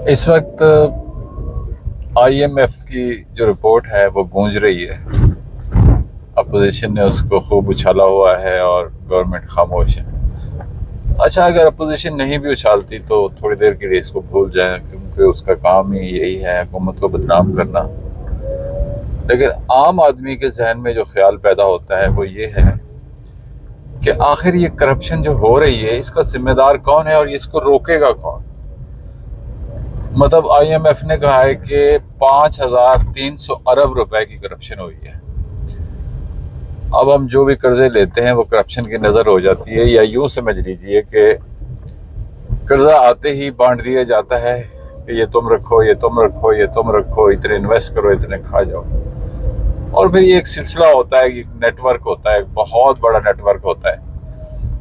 اس وقت I am F کی جو رپورٹ ہے وہ گونج رہی ہے. اپوزیشن نے اس کو خوب اچھالا ہوا ہے اور گورنمنٹ خاموش ہے. اچھا، اگر اپوزیشن نہیں بھی اچھالتی تو تھوڑی دیر کے لیے اس کو بھول جائیں، کیونکہ اس کا کام ہی یہی ہے حکومت کو بدنام کرنا. لیکن عام آدمی کے ذہن میں جو خیال پیدا ہوتا ہے وہ یہ ہے کہ آخر یہ کرپشن جو ہو رہی ہے اس کا ذمہ دار کون ہے اور اس کو روکے گا کون؟ مطلب آئی ایم ایف نے کہا ہے کہ 5300 ارب روپے کی کرپشن ہوئی ہے. اب ہم جو بھی قرضے لیتے ہیں وہ کرپشن کی نظر ہو جاتی ہے، یا یوں سمجھ لیجئے کہ قرضہ آتے ہی بانٹ دیا جاتا ہے کہ یہ تم رکھو، یہ تم رکھو، یہ تم رکھو، اتنے انویسٹ کرو، اتنے کھا جاؤ. اور پھر یہ ایک سلسلہ ہوتا ہے، ایک نیٹ ورک ہوتا ہے، ایک بہت بڑا نیٹ ورک ہوتا ہے،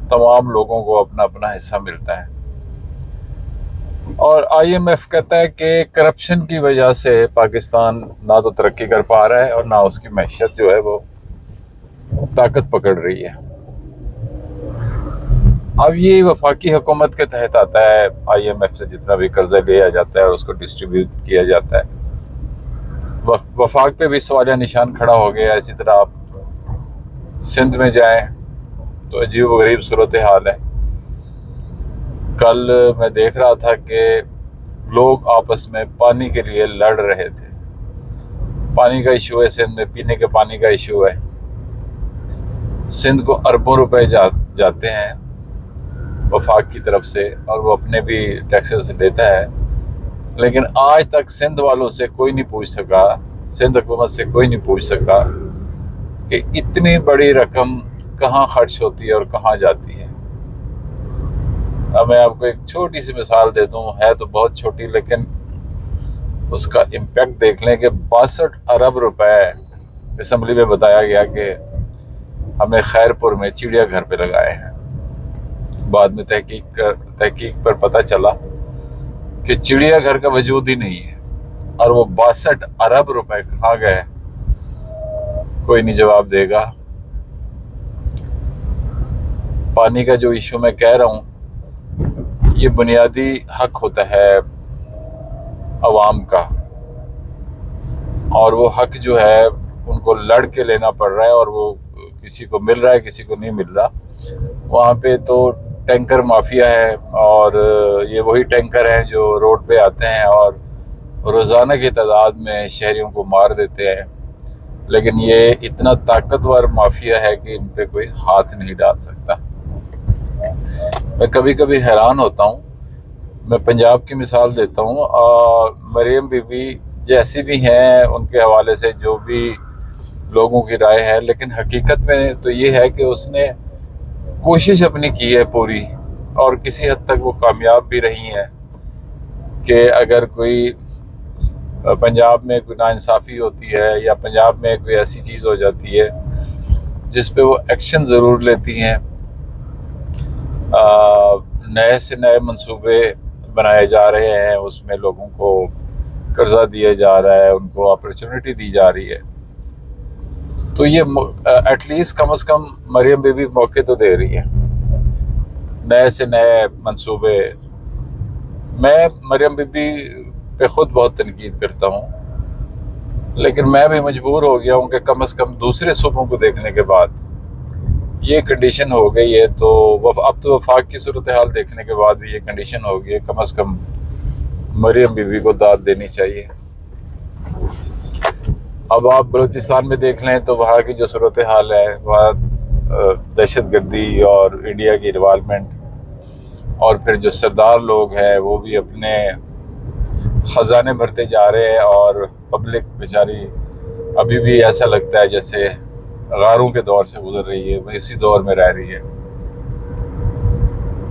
تمام لوگوں کو اپنا اپنا حصہ ملتا ہے. اور آئی ایم ایف کہتا ہے کہ کرپشن کی وجہ سے پاکستان نہ تو ترقی کر پا رہا ہے اور نہ اس کی معیشت جو ہے وہ طاقت پکڑ رہی ہے. اب یہ وفاقی حکومت کے تحت آتا ہے. آئی ایم ایف سے جتنا بھی قرضہ لیا جاتا ہے اور اس کو ڈسٹریبیوٹ کیا جاتا ہے، وفاق پہ بھی سوالیہ نشان کھڑا ہو گیا. اسی طرح آپ سندھ میں جائیں تو عجیب و غریب صورتحال ہے. کل میں دیکھ رہا تھا کہ لوگ آپس میں پانی کے لیے لڑ رہے تھے. پانی کا ایشو ہے سندھ میں، پینے کے پانی کا ایشو ہے. سندھ کو اربوں روپے جاتے ہیں وفاق کی طرف سے، اور وہ اپنے بھی ٹیکسز دیتا ہے. لیکن آج تک سندھ والوں سے کوئی نہیں پوچھ سکا، سندھ حکومت سے کوئی نہیں پوچھ سکا کہ اتنی بڑی رقم کہاں خرچ ہوتی ہے اور کہاں جاتی ہے. اب میں آپ کو ایک چھوٹی سی مثال دے دوں، ہے تو بہت چھوٹی لیکن اس کا امپیکٹ دیکھ لیں کہ 62 ارب روپے اسمبلی میں بتایا گیا کہ ہم نے خیر پور میں چڑیا گھر پہ لگائے ہیں. بعد میں تحقیق پر پتہ چلا کہ چڑیا گھر کا وجود ہی نہیں ہے، اور وہ 62 ارب روپے کہاں گئے کوئی نہیں جواب دے گا. پانی کا جو ایشو میں کہہ رہا ہوں، یہ بنیادی حق ہوتا ہے عوام کا، اور وہ حق جو ہے ان کو لڑ کے لینا پڑ رہا ہے، اور وہ کسی کو مل رہا ہے کسی کو نہیں مل رہا. وہاں پہ تو ٹینکر مافیا ہے، اور یہ وہی ٹینکر ہیں جو روڈ پہ آتے ہیں اور روزانہ کی تعداد میں شہریوں کو مار دیتے ہیں. لیکن یہ اتنا طاقتور مافیا ہے کہ ان پہ کوئی ہاتھ نہیں ڈال سکتا. میں کبھی کبھی حیران ہوتا ہوں. میں پنجاب کی مثال دیتا ہوں. مریم بی بی جیسی بھی ہیں ان کے حوالے سے جو بھی لوگوں کی رائے ہے، لیکن حقیقت میں تو یہ ہے کہ اس نے کوشش اپنی کی ہے پوری، اور کسی حد تک وہ کامیاب بھی رہی ہیں کہ اگر کوئی پنجاب میں کوئی ناانصافی ہوتی ہے یا پنجاب میں کوئی ایسی چیز ہو جاتی ہے جس پہ وہ ایکشن ضرور لیتی ہیں. نئے سے نئے منصوبے بنائے جا رہے ہیں، اس میں لوگوں کو قرضہ دیا جا رہا ہے، ان کو اپرچونٹی دی جا رہی ہے. تو یہ ایٹ لیسٹ کم از کم مریم بی بی موقع تو دے رہی ہے، نئے سے نئے منصوبے. میں مریم بی بی پہ خود بہت تنقید کرتا ہوں، لیکن میں بھی مجبور ہو گیا ہوں کہ کم از کم دوسرے صوبوں کو دیکھنے کے بعد یہ کنڈیشن ہو گئی ہے، تو اب تو وفاق کی صورتحال دیکھنے کے بعد بھی یہ کنڈیشن ہو گئی ہے، کم از کم مریم بی بی کو داد دینی چاہیے. اب آپ بلوچستان میں دیکھ لیں تو وہاں کی جو صورتحال ہے، وہاں دہشت گردی اور انڈیا کی انوالومنٹ، اور پھر جو سردار لوگ ہیں وہ بھی اپنے خزانے بھرتے جا رہے ہیں، اور پبلک بیچاری ابھی بھی ایسا لگتا ہے جیسے غاروں کے دور سے گزر رہی ہے، وہ اسی دور میں رہ رہی ہے.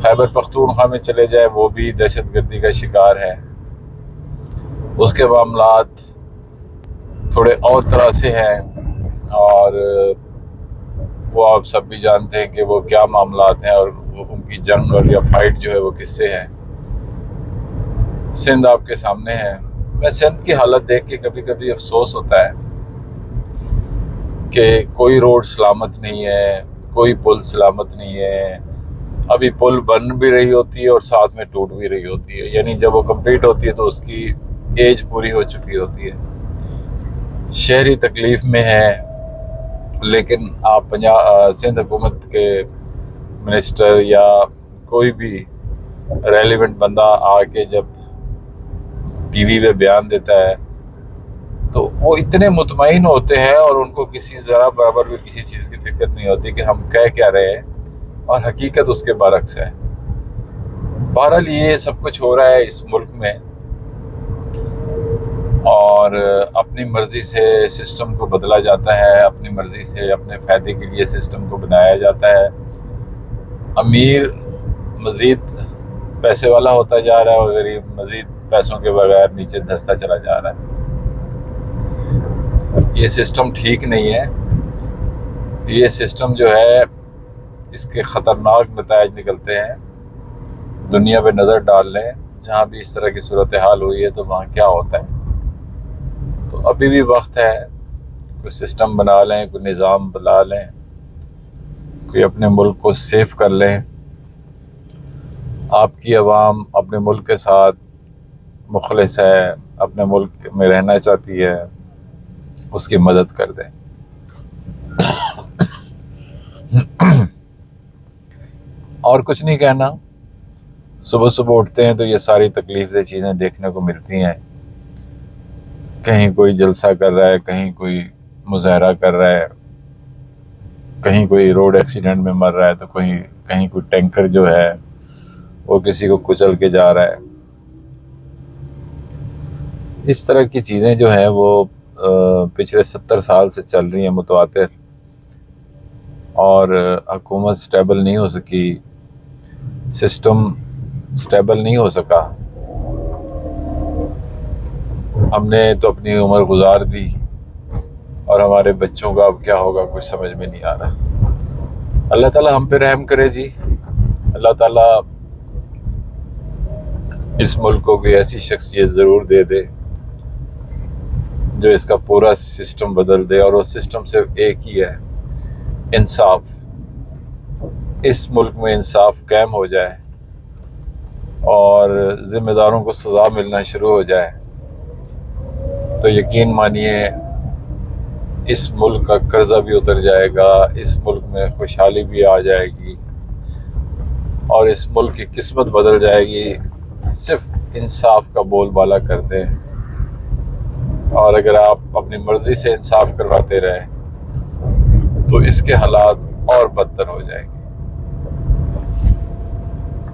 خیبر پختونخوا میں چلے جائیں، وہ بھی دہشت گردی کا شکار ہے. اس کے معاملات تھوڑے اور طرح سے ہیں، اور وہ آپ سب بھی جانتے ہیں کہ وہ کیا معاملات ہیں، اور ان کی جنگ اور یا فائٹ جو ہے وہ کس سے ہے. سندھ آپ کے سامنے ہے. میں سندھ کی حالت دیکھ کے کبھی کبھی افسوس ہوتا ہے کہ کوئی روڈ سلامت نہیں ہے، کوئی پل سلامت نہیں ہے، ابھی پل بن بھی رہی ہوتی ہے اور ساتھ میں ٹوٹ بھی رہی ہوتی ہے، یعنی جب وہ کمپلیٹ ہوتی ہے تو اس کی ایج پوری ہو چکی ہوتی ہے۔ شہری تکلیف میں ہے، لیکن آپ سندھ حکومت کے منسٹر یا کوئی بھی ریلیونٹ بندہ آ کے جب ٹی وی پہ بیان دیتا ہے تو وہ اتنے مطمئن ہوتے ہیں اور ان کو کسی ذرا برابر بھی کسی چیز کی فکر نہیں ہوتی کہ ہم کہہ کیا رہے ہیں، اور حقیقت اس کے برعکس ہے۔ بہرحال یہ سب کچھ ہو رہا ہے اس ملک میں، اور اپنی مرضی سے سسٹم کو بدلا جاتا ہے، اپنی مرضی سے اپنے فائدے کے لیے سسٹم کو بنایا جاتا ہے۔ امیر مزید پیسے والا ہوتا جا رہا ہے اور غریب مزید پیسوں کے بغیر نیچے دھستا چلا جا رہا ہے۔ یہ سسٹم ٹھیک نہیں ہے۔ یہ سسٹم جو ہے اس کے خطرناک نتائج نکلتے ہیں۔ دنیا پہ نظر ڈال لیں، جہاں بھی اس طرح کی صورتحال ہوئی ہے تو وہاں کیا ہوتا ہے۔ تو ابھی بھی وقت ہے، کوئی سسٹم بنا لیں، کوئی نظام بنا لیں، کوئی اپنے ملک کو سیف کر لیں۔ آپ کی عوام اپنے ملک کے ساتھ مخلص ہے، اپنے ملک میں رہنا چاہتی ہے، اس کی مدد کر دیں۔ اور کچھ نہیں کہنا۔ صبح صبح اٹھتے ہیں تو یہ ساری تکلیف دہ چیزیں دیکھنے کو ملتی ہیں۔ کہیں کوئی جلسہ کر رہا ہے، کہیں کوئی مظاہرہ کر رہا ہے، کہیں کوئی روڈ ایکسیڈنٹ میں مر رہا ہے، تو کہیں کوئی ٹینکر جو ہے وہ کسی کو کچل کے جا رہا ہے۔ اس طرح کی چیزیں جو ہیں وہ پچھلے 70 سال سے چل رہی ہیں متواتر، اور حکومت سٹیبل نہیں ہو سکی، سسٹم سٹیبل نہیں ہو سکا۔ ہم نے تو اپنی عمر گزار دی، اور ہمارے بچوں کا اب کیا ہوگا کچھ سمجھ میں نہیں آ رہا۔ اللہ تعالیٰ ہم پہ رحم کرے جی۔ اللہ تعالیٰ اس ملک کو کوئی ایسی شخصیت ضرور دے دے جو اس کا پورا سسٹم بدل دے، اور وہ سسٹم صرف ایک ہی ہے، انصاف۔ اس ملک میں انصاف قائم ہو جائے اور ذمہ داروں کو سزا ملنا شروع ہو جائے تو یقین مانیے اس ملک کا قرضہ بھی اتر جائے گا، اس ملک میں خوشحالی بھی آ جائے گی، اور اس ملک کی قسمت بدل جائے گی۔ صرف انصاف کا بول بالا کر دیں، اور اگر آپ اپنی مرضی سے انصاف کرواتے رہیں تو اس کے حالات اور بدتر ہو جائیں گے۔